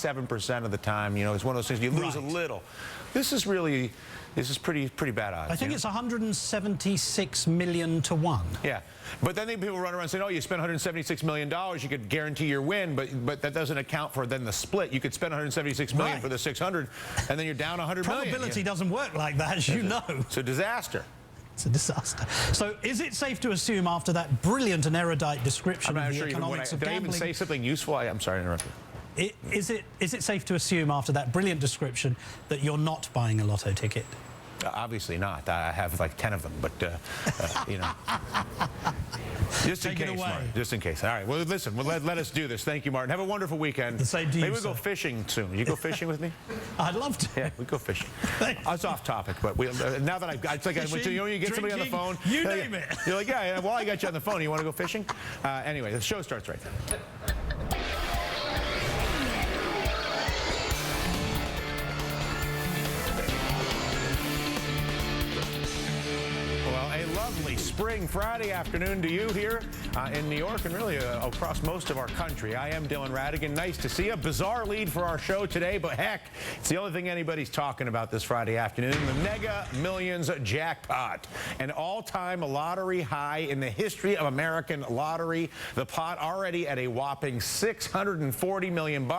97% of the time. You know, it's one of those things you lose a little. This is pretty bad odds. I think it's 176 million to 1. Yeah, but then people run around saying, "Oh, you spent 176 million dollars, you could guarantee your win," but that doesn't account for then the split. You could spend 176 million for the 600, and then you're down 100 million. Probability doesn't work like that, as you know. It's a disaster. It's a disaster. So is it safe to assume after that brilliant and erudite description of the economics of gambling... Did I even say something useful? I'm sorry to interrupt you. Is it safe to assume after that brilliant description that you're not buying a lotto ticket? Obviously not. I have like 10 of them, but, you know. Just in case, Martin. Just in case. All right. Well, listen, let us do this. Thank you, Martin. Have a wonderful weekend. The same to you, Maybe we'll go fishing soon. You go fishing with me? I'd love to. Yeah, we go fishing. It's off topic, but now that it's like fishing, I went to, you know, you get somebody on the phone. You name it. You're like, yeah, well, I got you on the phone. You want to go fishing? Anyway, the show starts right now. Lovely spring Friday afternoon to you here in New York and really across most of our country. I am Dylan Ratigan. Nice to see you. Bizarre lead for our show today, but heck, it's the only thing anybody's talking about this Friday afternoon. The Mega Millions jackpot, an all-time lottery high in the history of American lottery. The pot already at a whopping $640 million.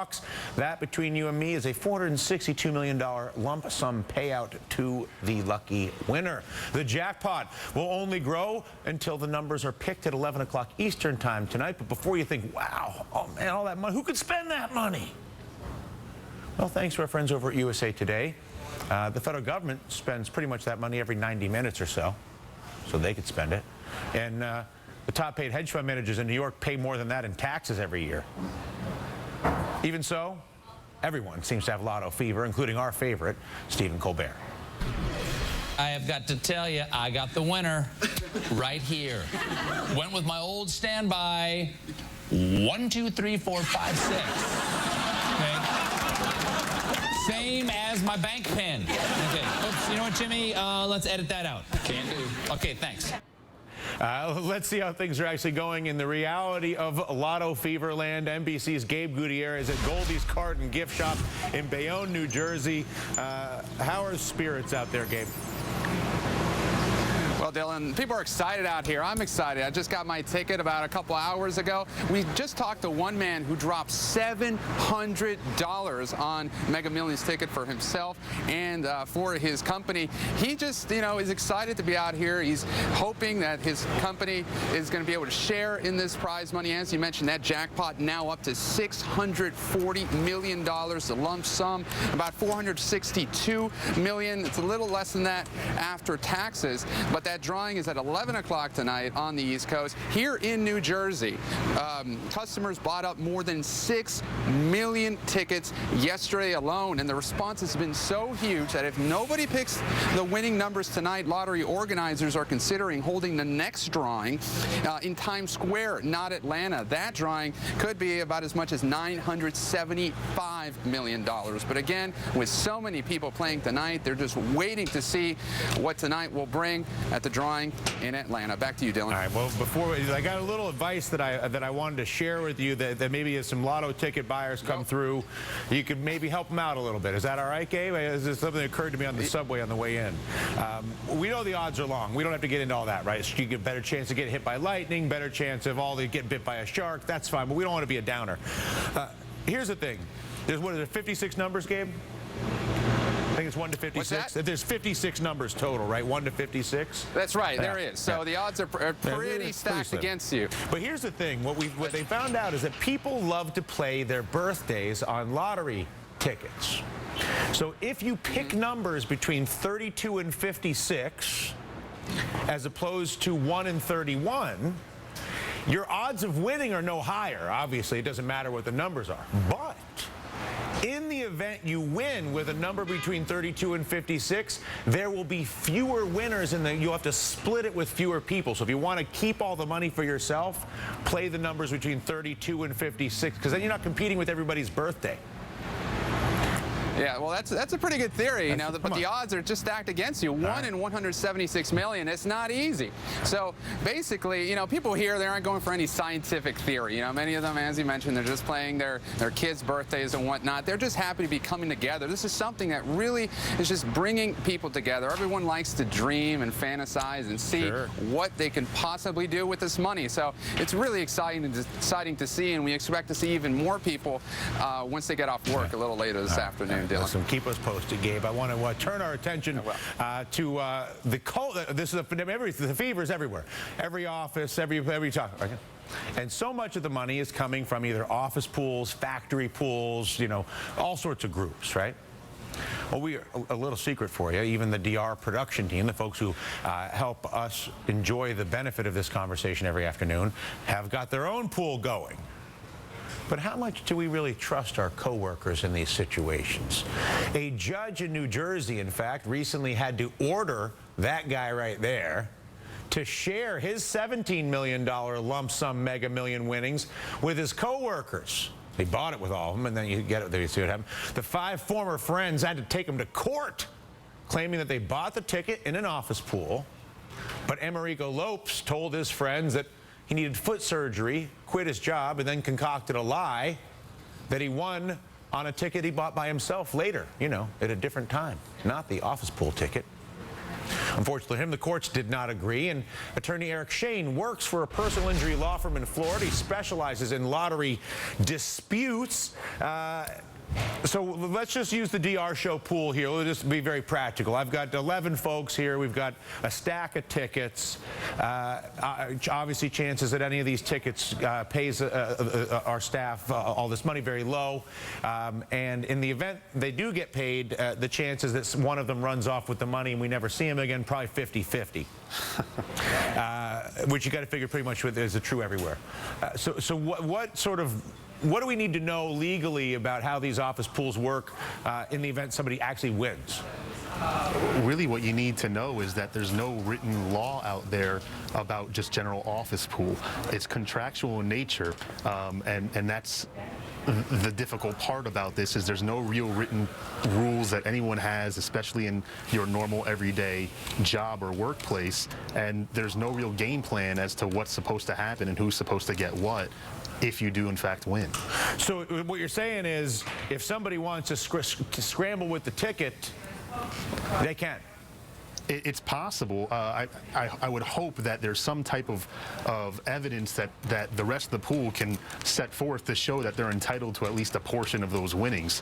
That, between you and me, is a $462 million lump sum payout to the lucky winner. The jackpot will only grow until the numbers are picked at 11 o'clock Eastern time tonight. But before you think, wow, oh man, all that money, who could spend that money? Well, thanks to our friends over at USA Today. The federal government spends pretty much that money every 90 minutes or so they could spend it. And the top paid hedge fund managers in New York pay more than that in taxes every year. Even so, everyone seems to have lotto fever, including our favorite, Stephen Colbert. I have got to tell you, I got the winner right here. Went with my old standby, 1, 2, 3, 4, 5, 6. Okay. Same as my bank pin. Okay. Oops, you know what, Jimmy? Let's edit that out. Can do. Okay, thanks. Let's see how things are actually going in the reality of Lotto Fever land. NBC's Gabe Gutierrez at Goldie's Card and Gift Shop in Bayonne, New Jersey. How are spirits out there, Gabe? Well, Dylan, people are excited out here. I'm excited. I just got my ticket about a couple hours ago. We just talked to one man who dropped $700 on Mega Millions ticket for himself and for his company. He just, you know, is excited to be out here. He's hoping that his company is going to be able to share in this prize money. As you mentioned, that jackpot now up to $640 million, the lump sum, about $462 million. It's a little less than that after taxes, but that drawing is at 11 o'clock tonight on the East Coast. Here in New Jersey, customers bought up more than 6 million tickets yesterday alone, and the response has been so huge that if nobody picks the winning numbers tonight, lottery organizers are considering holding the next drawing in Times Square, not Atlanta. That drawing could be about as much as $975 million. But again, with so many people playing tonight, they're just waiting to see what tonight will bring at the drawing in Atlanta. Back to you, Dylan. All right. Well, before I got a little advice that I wanted to share with you that maybe as some lotto ticket buyers come through, you could maybe help them out a little bit. Is that all right, Gabe? This is something that occurred to me on the subway on the way in. We know the odds are long. We don't have to get into all that, right? So you get a better chance of getting hit by lightning, better chance of all the getting bit by a shark. That's fine, but we don't want to be a downer. Here's the thing. There's, what is it, 56 numbers, Gabe? I think it's 1 to 56. There's 56 numbers total, right? 1 to 56. That's right. There is. So the odds are pretty stacked against you. But here's the thing. What they found out is that people love to play their birthdays on lottery tickets. So if you pick numbers between 32 and 56, as opposed to 1 and 31, your odds of winning are no higher. Obviously, it doesn't matter what the numbers are. But in the event you win with a number between 32 and 56, there will be fewer winners, and you'll have to split it with fewer people. So if you want to keep all the money for yourself, play the numbers between 32 and 56, because then you're not competing with everybody's birthday. Yeah, well, that's a pretty good theory, you know, but the odds are just stacked against you. 1 in 176 million. It's not easy. So basically, you know, people here, they aren't going for any scientific theory. You know, many of them, as you mentioned, they're just playing their kids' birthdays and whatnot. They're just happy to be coming together. This is something that really is just bringing people together. Everyone likes to dream and fantasize and see what they can possibly do with this money. So it's really exciting to see, and we expect to see even more people once they get off work a little later this afternoon, Dylan. Listen, keep us posted, Gabe. I want to turn our attention to the cold. This is the fever is everywhere. Every office, every talk. Okay. And so much of the money is coming from either office pools, factory pools, you know, all sorts of groups, right? Well, we are a little secret for you. Even the DR production team, the folks who help us enjoy the benefit of this conversation every afternoon, have got their own pool going. But how much do we really trust our coworkers in these situations? A judge in New Jersey, in fact, recently had to order that guy right there to share his $17 million lump sum Mega Million winnings with his coworkers. He bought it with all of them, and then you get it there, you see what happened. The 5 former friends had to take him to court, claiming that they bought the ticket in an office pool. But Americo Lopes told his friends that he needed foot surgery, quit his job, and then concocted a lie that he won on a ticket he bought by himself later, you know, at a different time, not the office pool ticket. Unfortunately for him, the courts did not agree, and attorney Eric Shane works for a personal injury law firm in Florida. He specializes in lottery disputes. So let's just use the DR show pool here. We'll just be very practical. I've got 11 folks here. We've got a stack of tickets. Obviously, chances that any of these tickets pays our staff all this money very low. And in the event they do get paid, the chances that one of them runs off with the money and we never see him again, probably 50-50. Which you got to figure pretty much is true everywhere. So what do we need to know legally about how these office pools work in the event somebody actually wins? Really what you need to know is that there's no written law out there about just general office pool. It's contractual in nature, and that's the difficult part about this is there's no real written rules that anyone has, especially in your normal everyday job or workplace, and there's no real game plan as to what's supposed to happen and who's supposed to get what if you do in fact win. So what you're saying is if somebody wants to scramble with the ticket, they can. It's possible. I would hope that there's some type of evidence that the rest of the pool can set forth to show that they're entitled to at least a portion of those winnings.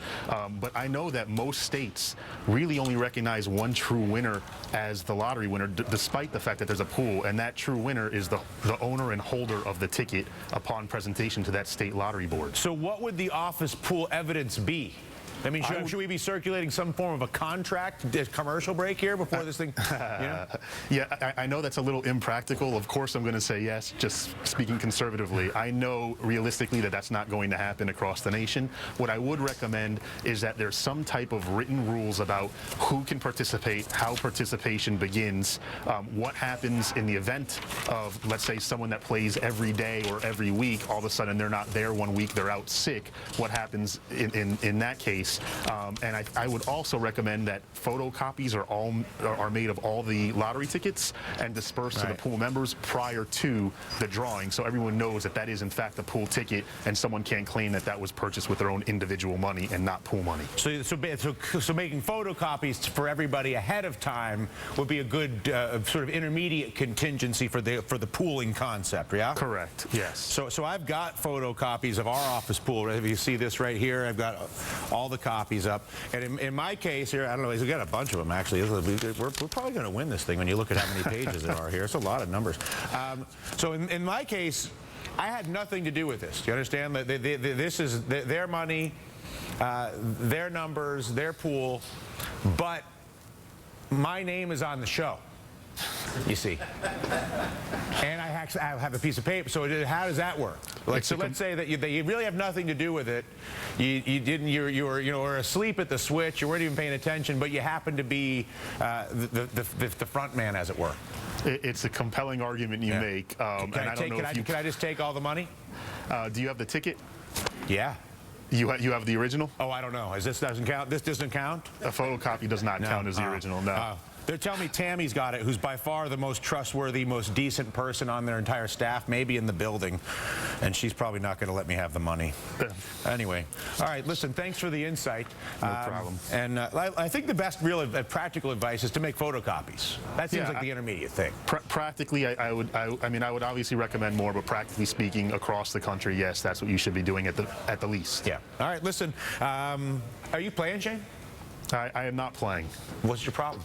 But I know that most states really only recognize one true winner as the lottery winner, despite the fact that there's a pool, and that true winner is the owner and holder of the ticket upon presentation to that state lottery board. So what would the office pool evidence be? I mean, should we be circulating some form of a contract, a commercial break here before this thing? You know? Yeah, I know that's a little impractical. Of course, I'm going to say yes, just speaking conservatively. I know realistically that that's not going to happen across the nation. What I would recommend is that there's some type of written rules about who can participate, how participation begins, what happens in the event of, let's say, someone that plays every day or every week, all of a sudden they're not there one week, they're out sick. What happens in that case? And I would also recommend that photocopies are made of all the lottery tickets and dispersed to the pool members prior to the drawing, so everyone knows that that is in fact the pool ticket, and someone can't claim that that was purchased with their own individual money and not pool money. So making photocopies for everybody ahead of time would be a good sort of intermediate contingency for the pooling concept, yeah? Correct. Yes. So I've got photocopies of our office pool. If you see this right here, I've got all the copies up. And in my case here, I don't know, we've got a bunch of them actually. We're probably going to win this thing when you look at how many pages there are here. It's a lot of numbers. So in my case, I had nothing to do with this. Do you understand? This is their money, their numbers, their pool, but my name is on the show. You see, and I have a piece of paper. So how does that work? Like, so let's say that you really have nothing to do with it. You were asleep at the switch. You weren't even paying attention, but you happen to be the front man, as it were. It's a compelling argument you make. Can I just take all the money? Do you have the ticket? Yeah. You have the original? Oh, I don't know. This doesn't count? This doesn't count? A photocopy does not count as the original, no. They're telling me Tammy's got it, who's by far the most trustworthy, most decent person on their entire staff, maybe in the building. And she's probably not going to let me have the money. Anyway, all right, listen, thanks for the insight. No problem. And I think the best real practical advice is to make photocopies. That seems like the intermediate thing. Practically, I mean, I would obviously recommend more, but practically speaking, across the country, yes, that's what you should be doing at the least. Yeah. All right, listen, are you playing, Shane? I am not playing. What's your problem?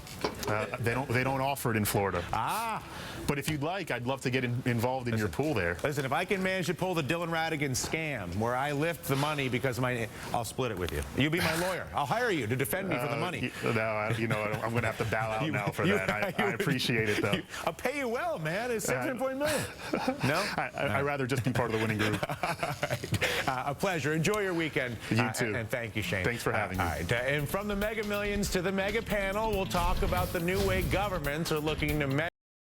They don't offer it in Florida. Ah. But if you'd like, I'd love to get involved in your pool there. Listen, if I can manage to pull the Dylan Ratigan scam, where I lift the money because of I'll split it with you. You be my lawyer. I'll hire you to defend me for the money. No, I'm going to have to bow out now for that. I appreciate it, though. I'll pay you well, man. It's $7.4 million. No? I'd rather just be part of the winning group. All right. A pleasure. Enjoy your weekend. You too. And thank you, Shane. Thanks for having me. All right. And from the Mega Millions to the Mega Panel, we'll talk about the new way governments are looking to measure